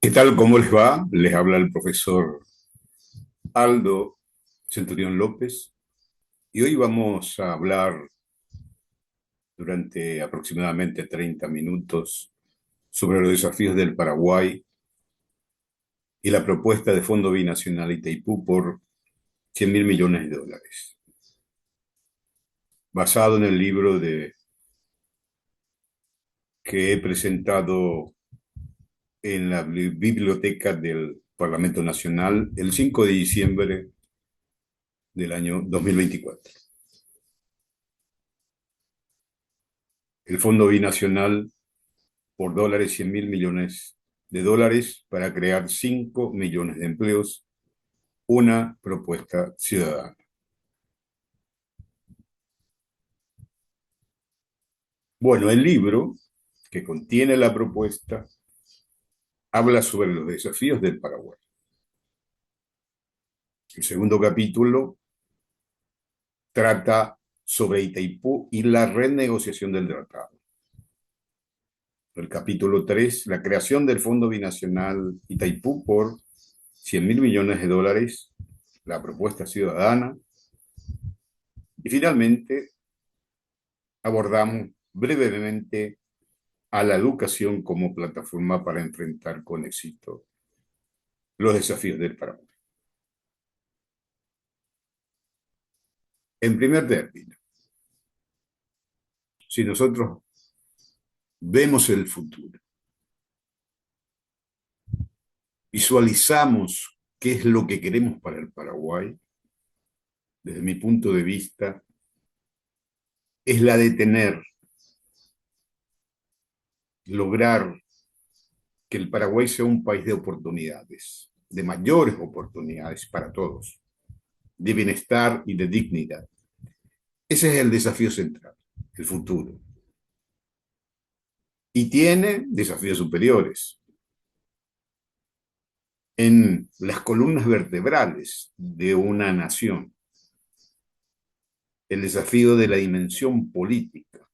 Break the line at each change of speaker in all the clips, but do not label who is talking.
¿Qué tal? ¿Cómo les va? Les habla el profesor Aldo Centurión López y hoy vamos a hablar durante aproximadamente 30 minutos sobre los desafíos del Paraguay y la propuesta de Fondo Binacional Itaipú por 100.000 millones de dólares, basado en el libro que he presentado en la biblioteca del Parlamento Nacional el 5 de diciembre del año 2024. El Fondo Binacional por dólares, 100.000 millones de dólares para crear 5 millones de empleos, una propuesta ciudadana. Bueno, el libro que contiene la propuesta habla sobre los desafíos del Paraguay. El segundo capítulo trata sobre Itaipú y la renegociación del tratado. El capítulo 3, la creación del Fondo Binacional Itaipú por 100.000 millones de dólares, la propuesta ciudadana. Y finalmente abordamos brevemente a la educación como plataforma para enfrentar con éxito los desafíos del Paraguay. En primer término, si nosotros vemos el futuro, visualizamos qué es lo que queremos para el Paraguay, desde mi punto de vista, es la de lograr que el Paraguay sea un país de oportunidades, de mayores oportunidades para todos, de bienestar y de dignidad. Ese es el desafío central, el futuro. Y tiene desafíos superiores. En las columnas vertebrales de una nación, el desafío de la dimensión política.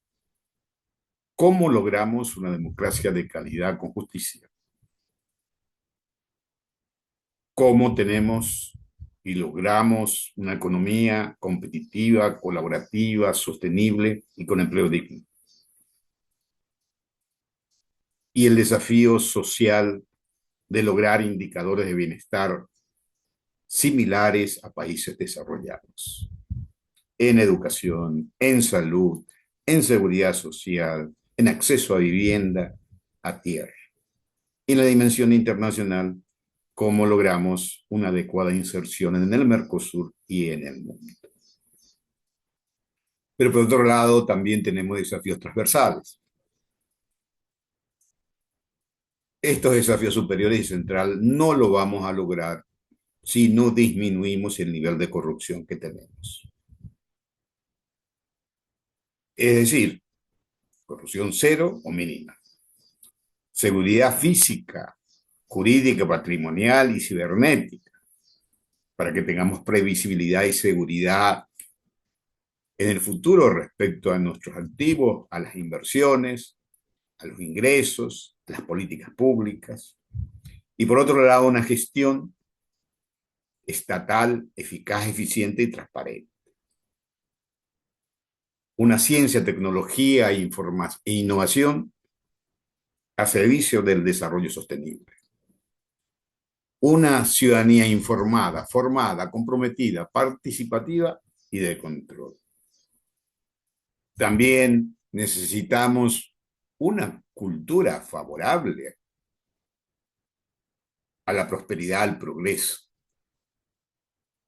¿Cómo logramos una democracia de calidad con justicia? ¿Cómo tenemos y logramos una economía competitiva, colaborativa, sostenible y con empleo digno? Y el desafío social de lograr indicadores de bienestar similares a países desarrollados, en educación, en salud, en seguridad social, en acceso a vivienda, a tierra. Y en la dimensión internacional, cómo logramos una adecuada inserción en el Mercosur y en el mundo. Pero por otro lado, también tenemos desafíos transversales. Estos desafíos superiores y central no lo vamos a lograr si no disminuimos el nivel de corrupción que tenemos. Es decir, corrupción cero o mínima. Seguridad física, jurídica, patrimonial y cibernética, para que tengamos previsibilidad y seguridad en el futuro respecto a nuestros activos, a las inversiones, a los ingresos, a las políticas públicas. Y por otro lado, una gestión estatal eficaz, eficiente y transparente. Una ciencia, tecnología e innovación a servicio del desarrollo sostenible. Una ciudadanía informada, formada, comprometida, participativa y de control. También necesitamos una cultura favorable a la prosperidad, al progreso.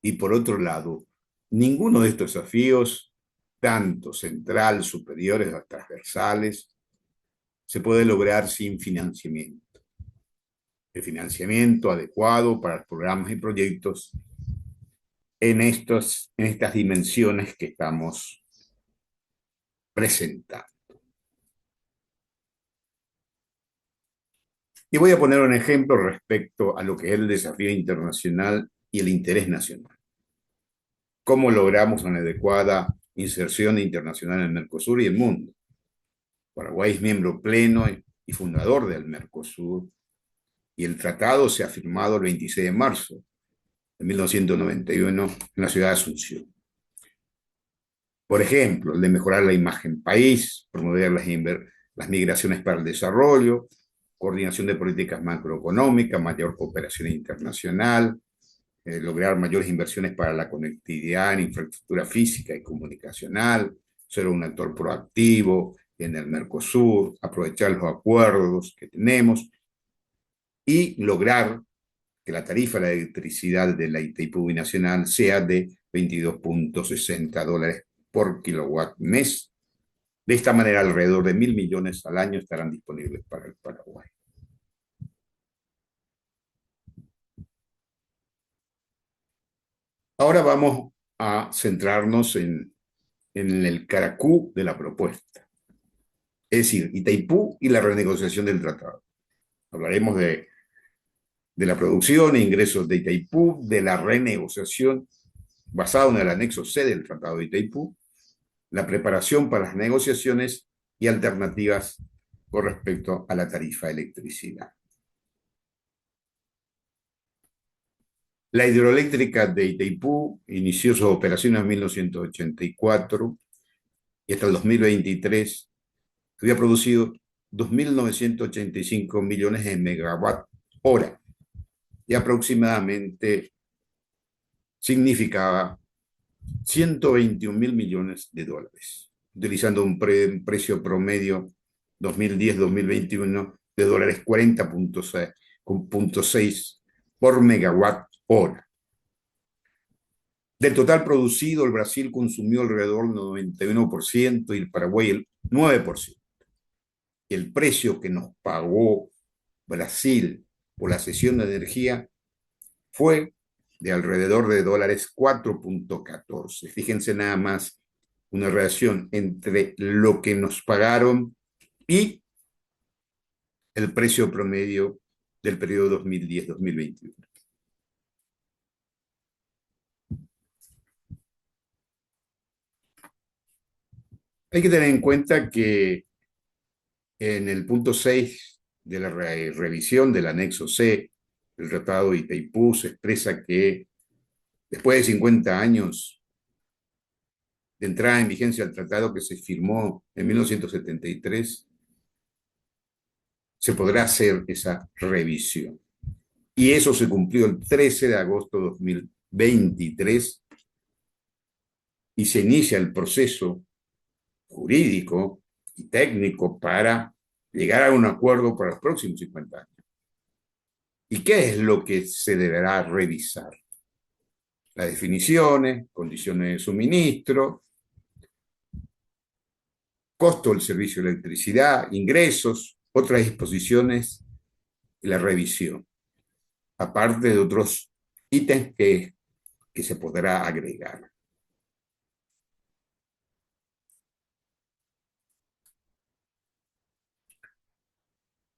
Y por otro lado, ninguno de estos desafíos, tanto central, superiores o transversales, se puede lograr sin financiamiento. El financiamiento adecuado para los programas y proyectos en estas dimensiones que estamos presentando. Y voy a poner un ejemplo respecto a lo que es el desafío internacional y el interés nacional. ¿Cómo logramos una adecuada inserción internacional en el Mercosur y el mundo? Paraguay es miembro pleno y fundador del Mercosur y el tratado se ha firmado el 26 de marzo de 1991 en la ciudad de Asunción. Por ejemplo, el de mejorar la imagen país, promover las migraciones para el desarrollo, coordinación de políticas macroeconómicas, mayor cooperación internacional, lograr mayores inversiones para la conectividad en infraestructura física y comunicacional, ser un actor proactivo en el Mercosur, aprovechar los acuerdos que tenemos y lograr que la tarifa de la electricidad de la Itaipú Binacional sea de $22.60 por kilowatt mes. De esta manera, alrededor de 1.000 millones al año estarán disponibles para el Paraguay. Ahora vamos a centrarnos en el caracú de la propuesta, es decir, Itaipú y la renegociación del tratado. Hablaremos de la producción e ingresos de Itaipú, de la renegociación basado en el anexo C del Tratado de Itaipú, la preparación para las negociaciones y alternativas con respecto a la tarifa de electricidad. La hidroeléctrica de Itaipú inició sus operaciones en 1984 y hasta el 2023 había producido 2.985 millones de megawatt hora y aproximadamente significaba 121.000 millones de dólares, utilizando un precio promedio 2010-2021 de dólares 40.6 por megawatt hora. Del total producido, el Brasil consumió alrededor del 91% y el Paraguay el 9%. El precio que nos pagó Brasil por la cesión de energía fue de alrededor de dólares 4.14. Fíjense nada más una relación entre lo que nos pagaron y el precio promedio del periodo 2010-2021. Hay que tener en cuenta que en el punto 6 de la revisión del anexo C del Tratado de Itaipú se expresa que después de 50 años de entrada en vigencia del tratado que se firmó en 1973, se podrá hacer esa revisión. Y eso se cumplió el 13 de agosto de 2023 y se inicia el proceso jurídico y técnico para llegar a un acuerdo para los próximos 50 años. ¿Y qué es lo que se deberá revisar? Las definiciones, condiciones de suministro, costo del servicio de electricidad, ingresos, otras disposiciones y la revisión, aparte de otros ítems que se podrá agregar.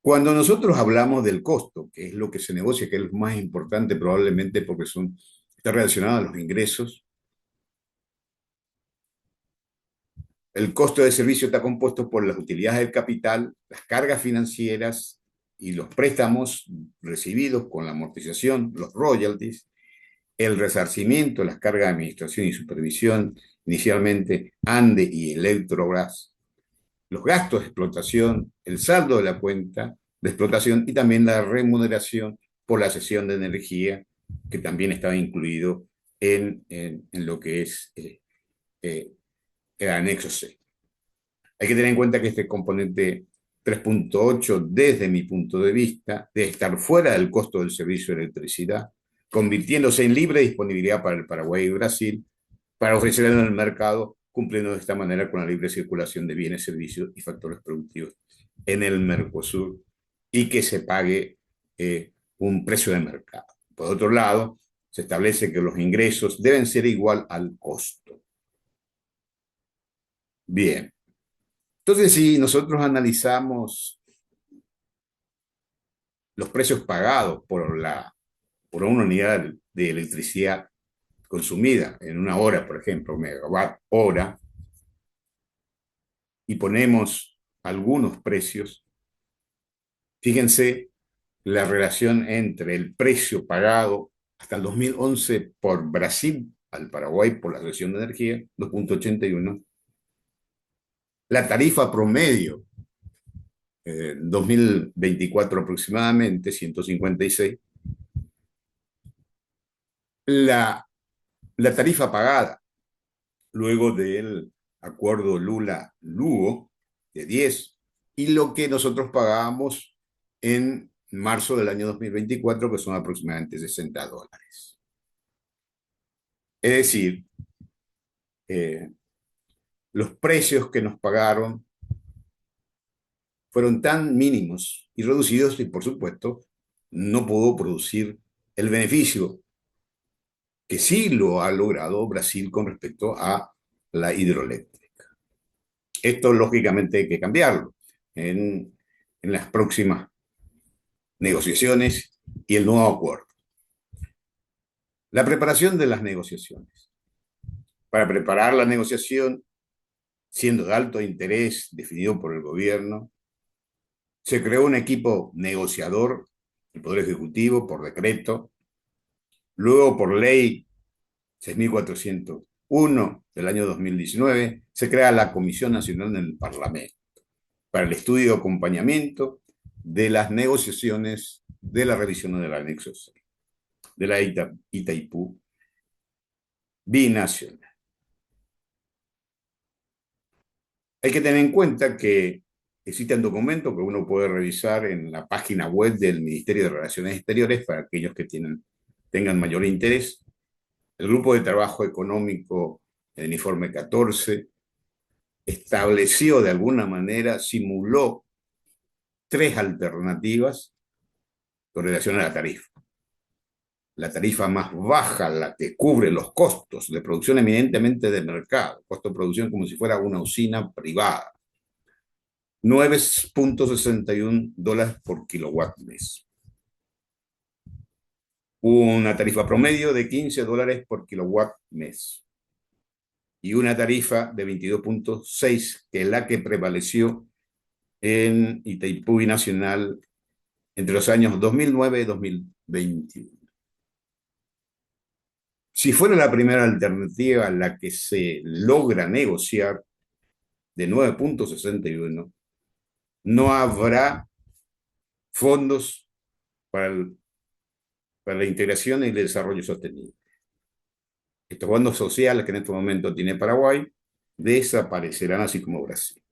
Cuando nosotros hablamos del costo, que es lo que se negocia, que es lo más importante probablemente porque está relacionado a los ingresos, el costo de servicio está compuesto por las utilidades del capital, las cargas financieras y los préstamos recibidos con la amortización, los royalties, el resarcimiento, las cargas de administración y supervisión, inicialmente ANDE y Electrobras, los gastos de explotación, el saldo de la cuenta de explotación y también la remuneración por la cesión de energía, que también estaba incluido en lo que es el anexo C. Hay que tener en cuenta que este componente 3.8, desde mi punto de vista, debe estar fuera del costo del servicio de electricidad, convirtiéndose en libre disponibilidad para el Paraguay y Brasil, para ofrecer en el mercado, cumpliendo de esta manera con la libre circulación de bienes, servicios y factores productivos en el Mercosur y que se pague un precio de mercado. Por otro lado, se establece que los ingresos deben ser igual al costo. Bien, entonces si nosotros analizamos los precios pagados por una unidad de electricidad consumida en una hora, por ejemplo, megawatt hora, y ponemos algunos precios, fíjense la relación entre el precio pagado hasta el 2011 por Brasil al Paraguay por la cesión de energía, 2,81, la tarifa promedio 2024 aproximadamente, 156, la, la tarifa pagada luego del acuerdo Lula-Lugo de 10 y lo que nosotros pagábamos en marzo del año 2024, que son aproximadamente $60. Es decir, eh, los precios que nos pagaron fueron tan mínimos y reducidos y, por supuesto, no pudo producir el beneficio que sí lo ha logrado Brasil con respecto a la hidroeléctrica. Esto, lógicamente, hay que cambiarlo en las próximas negociaciones y el nuevo acuerdo. La preparación de las negociaciones. Para preparar la negociación, siendo de alto interés definido por el gobierno, se creó un equipo negociador, el Poder Ejecutivo, por decreto, luego por ley 6.401 del año 2019, se crea la Comisión Nacional del Parlamento para el estudio y acompañamiento de las negociaciones de la revisión del anexo 6 de la Itaipú binacional. Hay que tener en cuenta que existe un documento que uno puede revisar en la página web del Ministerio de Relaciones Exteriores para aquellos que tengan mayor interés. El Grupo de Trabajo Económico, el informe 14, estableció de alguna manera, simuló tres alternativas con relación a la tarifa. La tarifa más baja, la que cubre los costos de producción eminentemente de mercado, costo de producción como si fuera una usina privada, $9,61 por kilowatt mes. Una tarifa promedio de $15 por kilowatt mes. Y una tarifa de 22,6, que es la que prevaleció en Itaipú Nacional entre los años 2009 y 2021. Si fuera la primera alternativa la que se logra negociar de 9,61, no habrá fondos para, para la integración y el desarrollo sostenible. Estos fondos sociales que en este momento tiene Paraguay desaparecerán así como Brasil.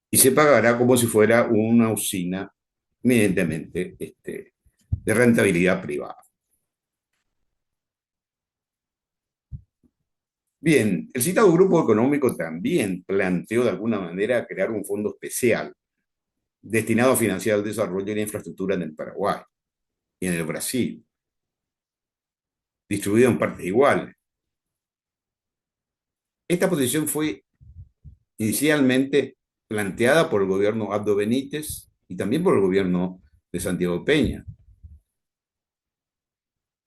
Y se pagará como si fuera una usina evidentemente de rentabilidad privada. Bien, el citado grupo económico también planteó de alguna manera crear un fondo especial destinado a financiar el desarrollo y la infraestructura en el Paraguay y en el Brasil, distribuido en partes iguales. Esta posición fue inicialmente planteada por el gobierno Abdo Benítez y también por el gobierno de Santiago Peña,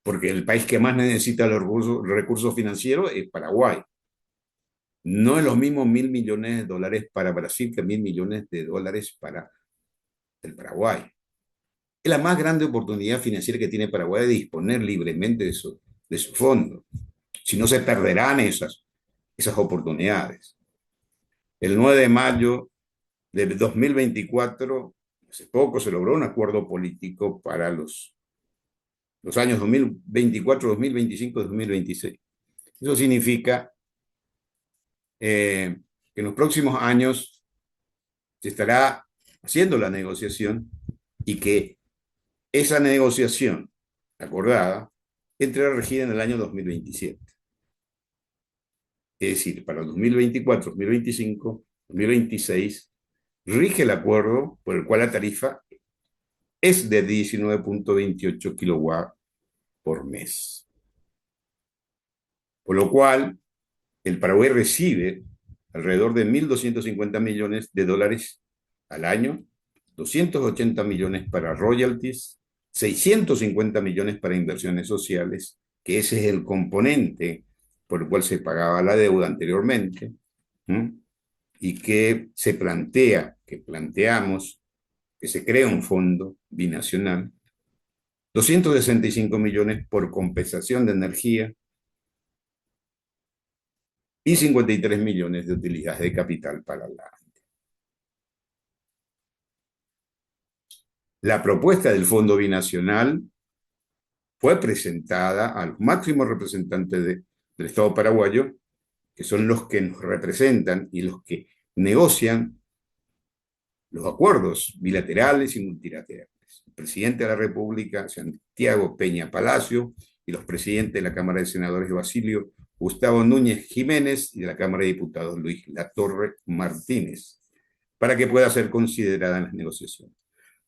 porque el país que más necesita los recursos financieros es Paraguay. No es lo mismo $1.000 millones para Brasil que $1.000 millones para el Paraguay. Es la más grande oportunidad financiera que tiene Paraguay de disponer libremente de su fondo. Si no, se perderán esas oportunidades. El 9 de mayo de 2024, hace poco se logró un acuerdo político para los años 2024, 2025, 2026. Eso significa que en los próximos años se estará haciendo la negociación y que esa negociación acordada entrará regida en el año 2027. Es decir, para 2024, 2025, 2026, rige el acuerdo por el cual la tarifa es de 19,28 kilowatts por mes. Por lo cual, el Paraguay recibe alrededor de $1.250 millones al año, 280 millones para royalties, 650 millones para inversiones sociales, que ese es el componente por el cual se pagaba la deuda anteriormente, y que planteamos que se crea un fondo binacional, 265 millones por compensación de energía y 53 millones de utilidades de capital para la propuesta del fondo binacional fue presentada a los máximos representantes del Estado paraguayo, que son los que nos representan y los que negocian los acuerdos bilaterales y multilaterales. El presidente de la República, Santiago Peña Palacio, y los presidentes de la Cámara de Senadores, Basilio Gustavo Núñez Jiménez, y de la Cámara de Diputados, Luis Latorre Martínez, para que pueda ser considerada en las negociaciones.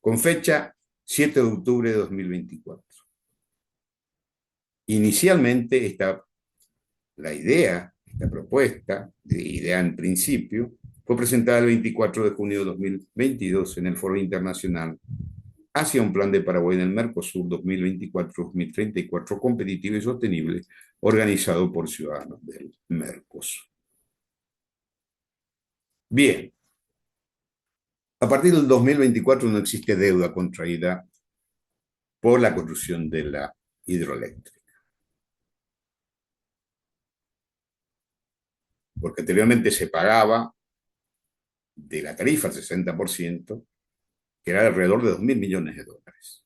Con fecha 7 de octubre de 2024. Inicialmente, la idea, esta propuesta, de idea en principio, fue presentada el 24 de junio de 2022 en el Foro Internacional hacia un plan de Paraguay en el Mercosur 2024-2034 competitivo y sostenible, organizado por ciudadanos del Mercosur. Bien, a partir del 2024 no existe deuda contraída por la construcción de la hidroeléctrica. Porque anteriormente se pagaba de la tarifa el 60%, que era alrededor de 2.000 millones de dólares.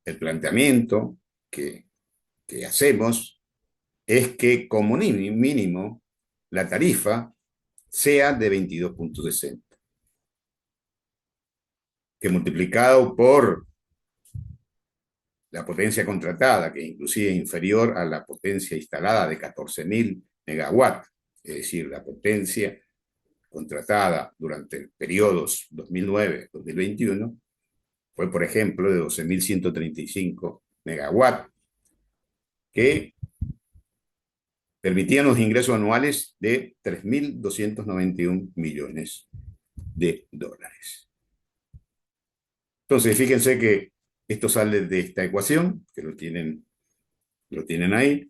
El planteamiento que hacemos es que como mínimo la tarifa sea de 22.60, que multiplicado por la potencia contratada, que inclusive es inferior a la potencia instalada de 14.000 megawatts, es decir, la potencia contratada durante periodos 2009-2021, fue, por ejemplo, de 12.135 megawatts, que permitían los ingresos anuales de 3.291 millones de dólares. Entonces, fíjense que esto sale de esta ecuación, que lo tienen ahí.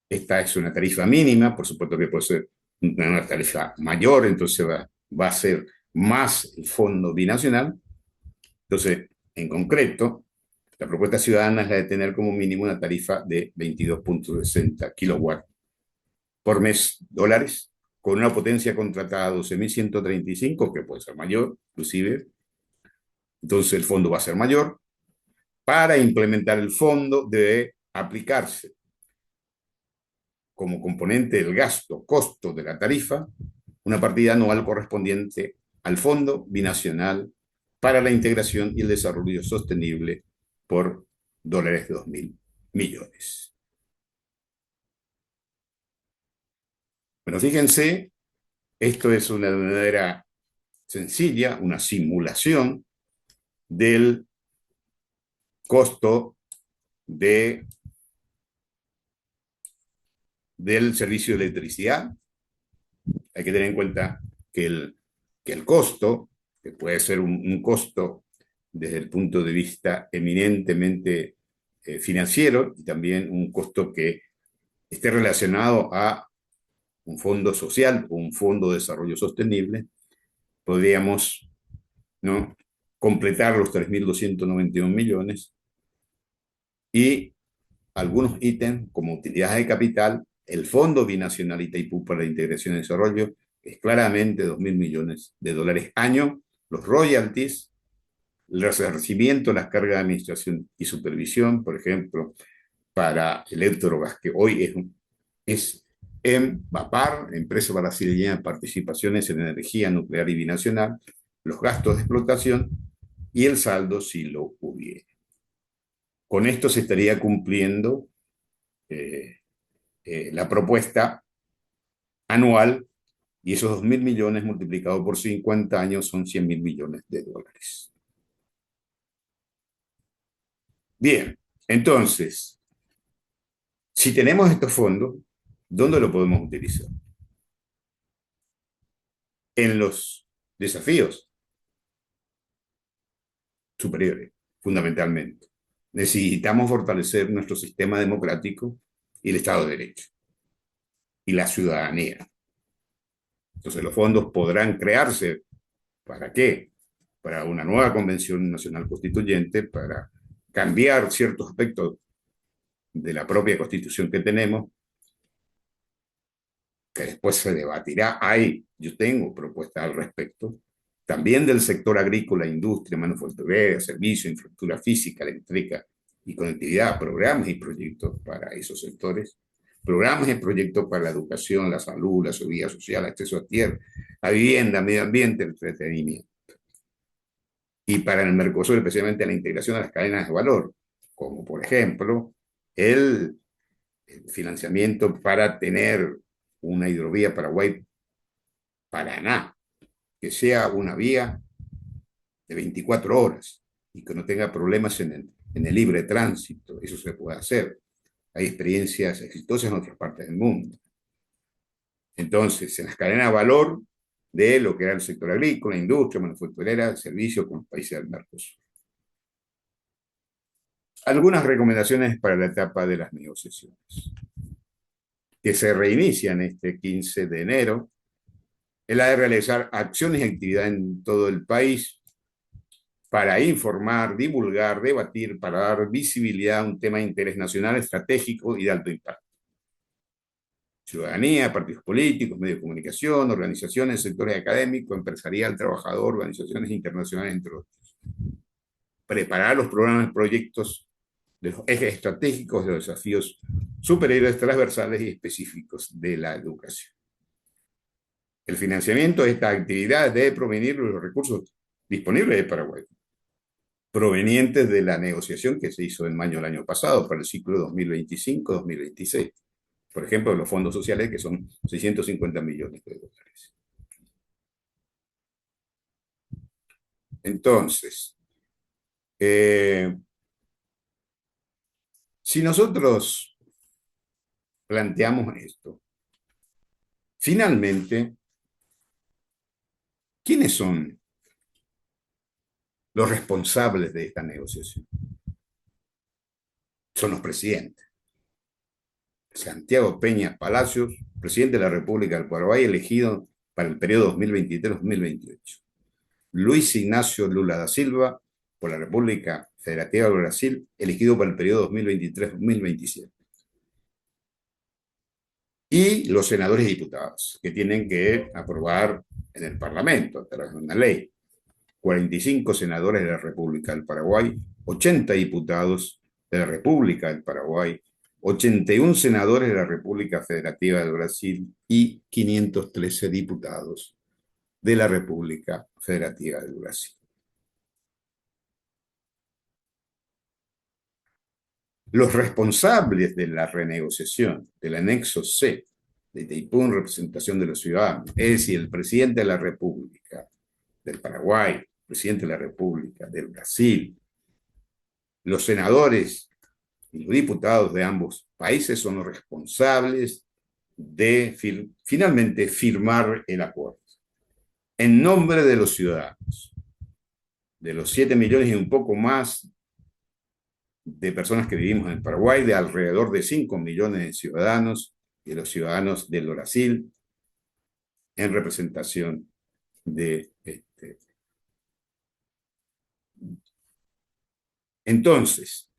Esta es una tarifa mínima, por supuesto que puede ser una tarifa mayor, entonces va a ser más el fondo binacional. Entonces, en concreto, la propuesta ciudadana es la de tener como mínimo una tarifa de 22.60 kilowatts por mes dólares, con una potencia contratada de 12.135, que puede ser mayor, inclusive. Entonces el fondo va a ser mayor. Para implementar el fondo debe aplicarse como componente del gasto, costo de la tarifa, una partida anual correspondiente al Fondo Binacional para la Integración y el Desarrollo Sostenible por dólares de 2.000 millones. Bueno, fíjense, esto es una manera sencilla, una simulación del costo del servicio de electricidad. Hay que tener en cuenta que el costo, que puede ser un costo desde el punto de vista eminentemente financiero, y también un costo que esté relacionado a un fondo social o un fondo de desarrollo sostenible, podríamos, ¿no?, completar los 3.291 millones y algunos ítems como utilidades de capital, el Fondo Binacional Itaipú para la Integración y Desarrollo, que es claramente 2.000 millones de dólares año, los royalties, el resarcimiento, las cargas de administración y supervisión, por ejemplo, para Electrogas, que hoy es EMBAPAR, Empresa Brasileña de Participaciones en Energía Nuclear y Binacional, los gastos de explotación y el saldo si lo hubiera. Con esto se estaría cumpliendo la propuesta anual, y esos 2.000 millones multiplicados por 50 años son 100.000 millones de dólares. Bien, entonces, si tenemos estos fondos, ¿dónde lo podemos utilizar? En los desafíos superiores, fundamentalmente. Necesitamos fortalecer nuestro sistema democrático y el Estado de Derecho y la ciudadanía. Entonces los fondos podrán crearse. ¿Para qué? Para una nueva convención nacional constituyente, para cambiar ciertos aspectos de la propia constitución que tenemos, que después se debatirá. Yo tengo propuestas al respecto, también del sector agrícola, industria, manufacturera, servicio, infraestructura física, eléctrica y conectividad, programas y proyectos para esos sectores, programas y proyectos para la educación, la salud, la seguridad social, acceso a tierra, a vivienda, medio ambiente, entretenimiento. Y para el Mercosur, especialmente la integración de las cadenas de valor, como por ejemplo el financiamiento para tener una hidrovía Paraguay-Paraná, que sea una vía de 24 horas y que no tenga problemas en el libre tránsito. Eso se puede hacer. Hay experiencias exitosas en otras partes del mundo. Entonces, en las cadenas de valor de lo que era el sector agrícola, industria, manufacturera, servicio con los países del Mercosur. Algunas recomendaciones para la etapa de las negociaciones, que se reinician este 15 de enero, es la de realizar acciones y actividades en todo el país para informar, divulgar, debatir, para dar visibilidad a un tema de interés nacional estratégico y de alto impacto. Ciudadanía, partidos políticos, medios de comunicación, organizaciones, sectores académicos, empresarial, trabajador, organizaciones internacionales, entre otros. Preparar los programas y proyectos de los ejes estratégicos de los desafíos superiores, transversales y específicos de la educación. El financiamiento de esta actividad debe provenir de los recursos disponibles de Paraguay, provenientes de la negociación que se hizo en mayo del año pasado para el ciclo 2025-2026. Por ejemplo, los fondos sociales, que son 650 millones de dólares. Entonces, si nosotros planteamos esto, finalmente, ¿quiénes son los responsables de esta negociación? Son los presidentes. Santiago Peña Palacios, presidente de la República del Paraguay, elegido para el periodo 2023-2028. Luis Ignacio Lula da Silva, por la República Federativa del Brasil, elegido para el periodo 2023-2027. Y los senadores y diputados, que tienen que aprobar en el Parlamento a través de una ley. 45 senadores de la República del Paraguay, 80 diputados de la República del Paraguay, 81 senadores de la República Federativa del Brasil y 513 diputados de la República Federativa del Brasil. Los responsables de la renegociación del anexo C de Itaipú en representación de los ciudadanos, es decir, el presidente de la República del Paraguay, el presidente de la República del Brasil, los senadores y los diputados de ambos países son los responsables de finalmente firmar el acuerdo en nombre de los ciudadanos, de los 7 millones y un poco más de personas que vivimos en el Paraguay, de alrededor de 5 millones de ciudadanos y de los ciudadanos del Brasil, en representación de Entonces,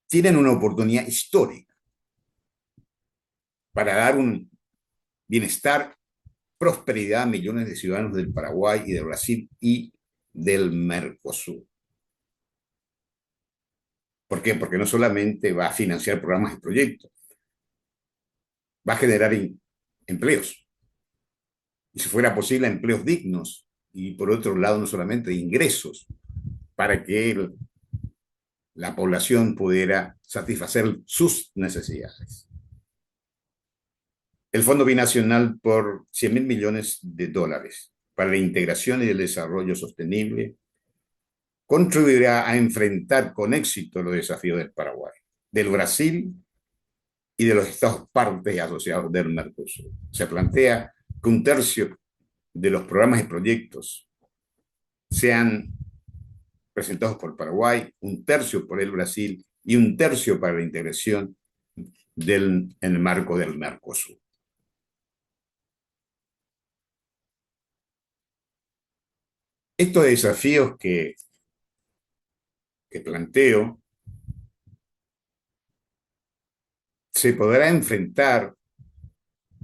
tienen una oportunidad histórica para dar un bienestar, prosperidad a millones de ciudadanos del Paraguay y del Brasil y del Mercosur. ¿Por qué? Porque no solamente va a financiar programas y proyectos, va a generar empleos. Y si fuera posible, empleos dignos. Y por otro lado, no solamente ingresos para que la población pudiera satisfacer sus necesidades. El Fondo Binacional por 100.000 millones de dólares para la integración y el desarrollo sostenible contribuirá a enfrentar con éxito los desafíos del Paraguay, del Brasil y de los Estados partes y asociados del Mercosur. Se plantea que un tercio de los programas y proyectos sean presentados por Paraguay, un tercio por el Brasil y un tercio para la integración en el marco del Mercosur. Estos desafíos que planteo se podrá enfrentar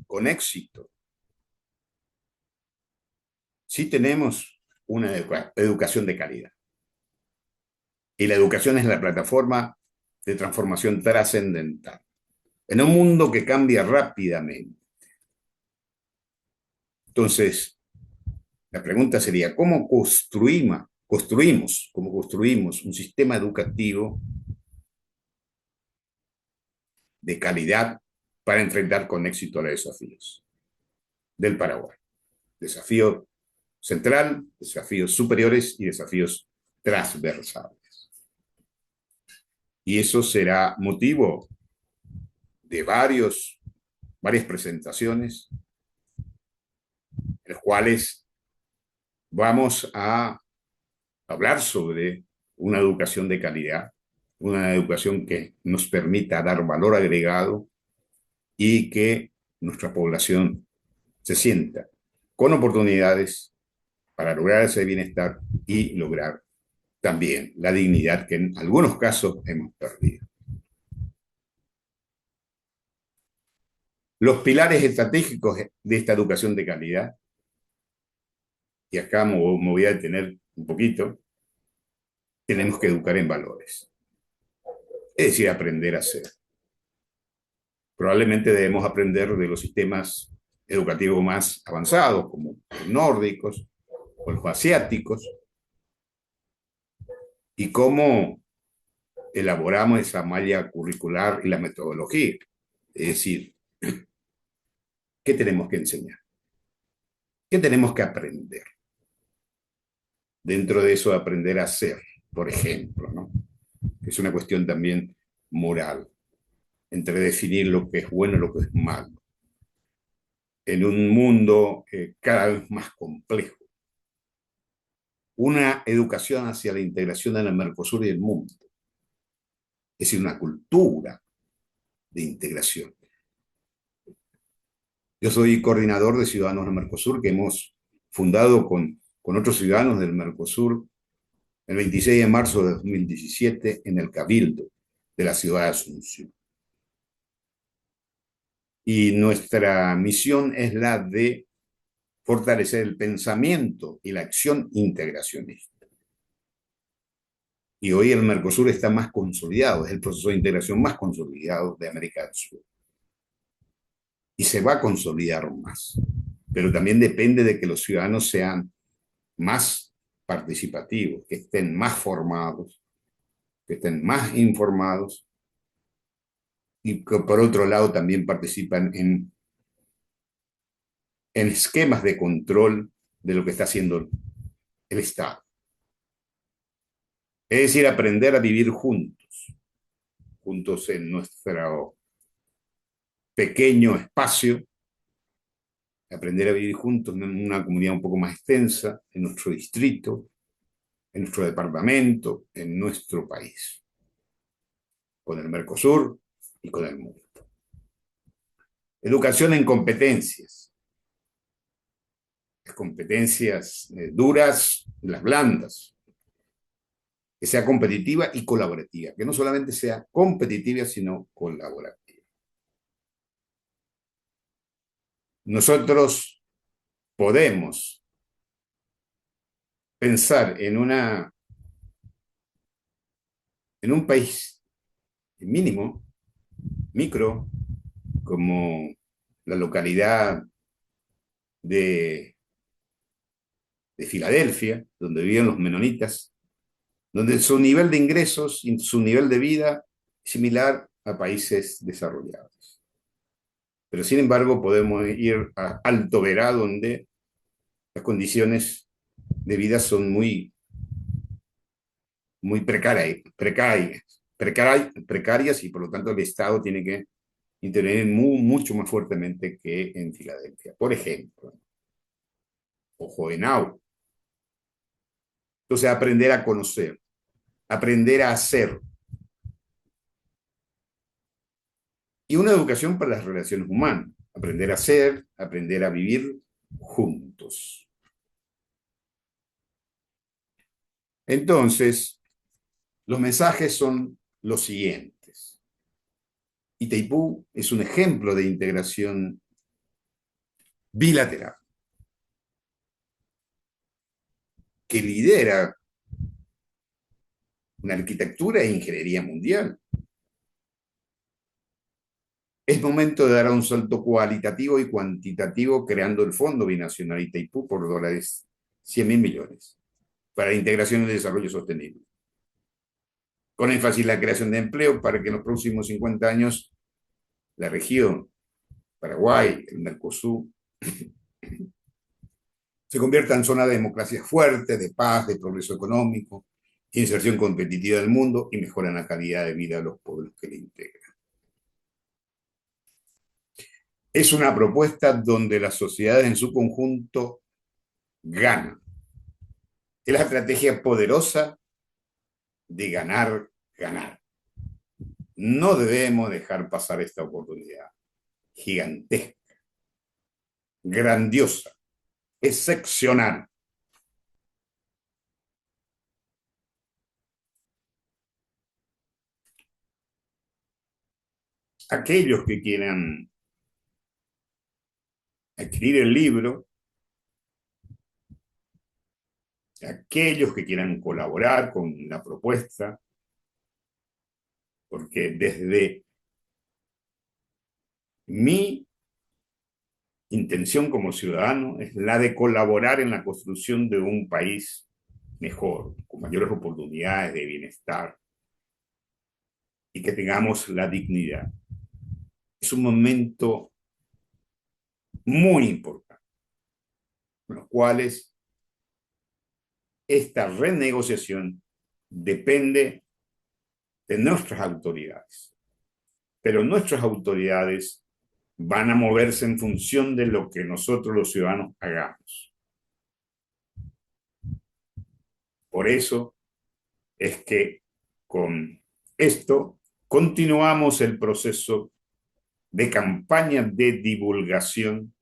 con éxito si tenemos una educación de calidad. Y la educación es la plataforma de transformación trascendental. En un mundo que cambia rápidamente. Entonces, la pregunta sería, cómo construimos un sistema educativo de calidad para enfrentar con éxito a los desafíos del Paraguay? Desafío central, desafíos superiores y desafíos transversales. Y eso será motivo de varias presentaciones, en las cuales vamos a hablar sobre una educación de calidad, una educación que nos permita dar valor agregado y que nuestra población se sienta con oportunidades para lograr ese bienestar y lograr también la dignidad que en algunos casos hemos perdido. Los pilares estratégicos de esta educación de calidad, y acá me voy a detener un poquito, tenemos que educar en valores, es decir, aprender a ser. Probablemente debemos aprender de los sistemas educativos más avanzados, como los nórdicos o los asiáticos, y cómo elaboramos esa malla curricular y la metodología. Es decir, ¿qué tenemos que enseñar? ¿Qué tenemos que aprender? Dentro de eso, aprender a ser, por ejemplo, ¿no? Que es una cuestión también moral, entre definir lo que es bueno y lo que es malo, en un mundo cada vez más complejo. Una educación hacia la integración en el Mercosur y el mundo, es decir, una cultura de integración. Yo soy coordinador de Ciudadanos del Mercosur, que hemos fundado con otros ciudadanos del Mercosur el 26 de marzo de 2017 en el Cabildo de la ciudad de Asunción. Y nuestra misión es la de fortalecer el pensamiento y la acción integracionista. Y hoy el Mercosur está más consolidado, es el proceso de integración más consolidado de América del Sur. Y se va a consolidar más. Pero también depende de que los ciudadanos sean más participativos, que estén más formados, que estén más informados y que por otro lado también participan en esquemas de control de lo que está haciendo el Estado. Es decir, aprender a vivir juntos, juntos en nuestro pequeño espacio, aprender a vivir juntos en una comunidad un poco más extensa, en nuestro distrito, en nuestro departamento, en nuestro país, con el Mercosur y con el mundo. Educación en competencias, las competencias duras, las blandas, que sea competitiva y colaborativa, que no solamente sea competitiva, sino colaborativa. Nosotros podemos pensar en un país mínimo, micro, como la localidad de, de Filadelfia, donde viven los menonitas, donde su nivel de ingresos y su nivel de vida es similar a países desarrollados. Pero sin embargo podemos ir a Alto Verá, donde las condiciones de vida son muy precarias y por lo tanto el Estado tiene que intervenir mucho más fuertemente que en Filadelfia. Por ejemplo, o Joenau. Entonces, aprender a conocer, aprender a hacer. Y una educación para las relaciones humanas. Aprender a hacer, aprender a vivir juntos. Entonces, los mensajes son los siguientes. Itaipú es un ejemplo de integración bilateral que lidera una arquitectura e ingeniería mundial. Es momento de dar un salto cualitativo y cuantitativo creando el Fondo Binacional Itaipú por dólares 100.000 millones para la integración y el desarrollo sostenible. Con énfasis en la creación de empleo para que en los próximos 50 años la región, Paraguay, el Mercosur, se convierta en zona de democracia fuerte, de paz, de progreso económico, inserción competitiva del mundo y mejora en la calidad de vida de los pueblos que le integran. Es una propuesta donde las sociedades en su conjunto ganan. Es la estrategia poderosa de ganar, ganar. No debemos dejar pasar esta oportunidad gigantesca, grandiosa, excepcional. Aquellos que quieran adquirir el libro, aquellos que quieran colaborar con la propuesta, porque desde mi intención como ciudadano es la de colaborar en la construcción de un país mejor, con mayores oportunidades de bienestar y que tengamos la dignidad. Es un momento muy importante, en los cuales esta renegociación depende de nuestras autoridades, pero nuestras autoridades van a moverse en función de lo que nosotros los ciudadanos hagamos. Por eso es que con esto continuamos el proceso de campaña de divulgación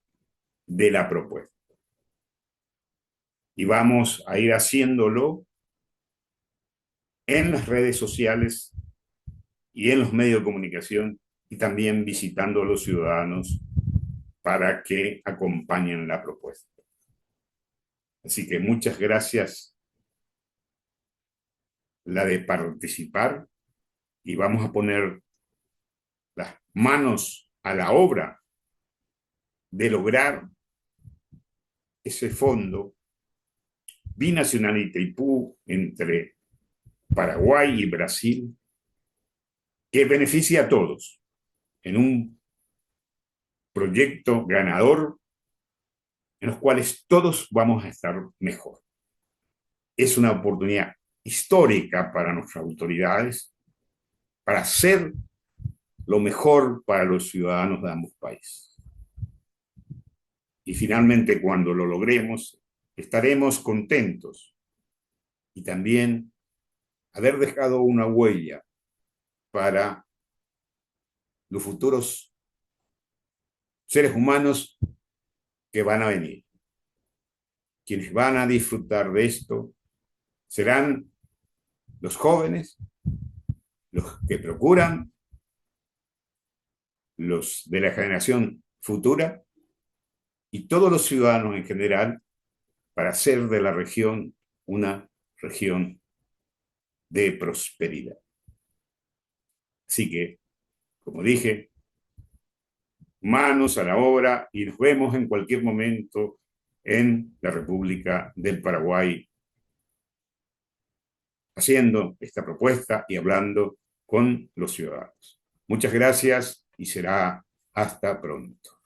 de la propuesta. Y vamos a ir haciéndolo en las redes sociales y en los medios de comunicación y también visitando a los ciudadanos para que acompañen la propuesta. Así que muchas gracias la de participar y vamos a poner las manos a la obra de lograr ese fondo binacional Itaipú entre Paraguay y Brasil que beneficia a todos en un proyecto ganador en los cuales todos vamos a estar mejor. Es una oportunidad histórica para nuestras autoridades para hacer lo mejor para los ciudadanos de ambos países. Y finalmente, cuando lo logremos, estaremos contentos y también haber dejado una huella para los futuros seres humanos que van a venir. Quienes van a disfrutar de esto serán los jóvenes, los que procuran, los de la generación futura y todos los ciudadanos en general para hacer de la región una región de prosperidad. Así que, como dije, manos a la obra y nos vemos en cualquier momento en la República del Paraguay haciendo esta propuesta y hablando con los ciudadanos. Muchas gracias y será hasta pronto.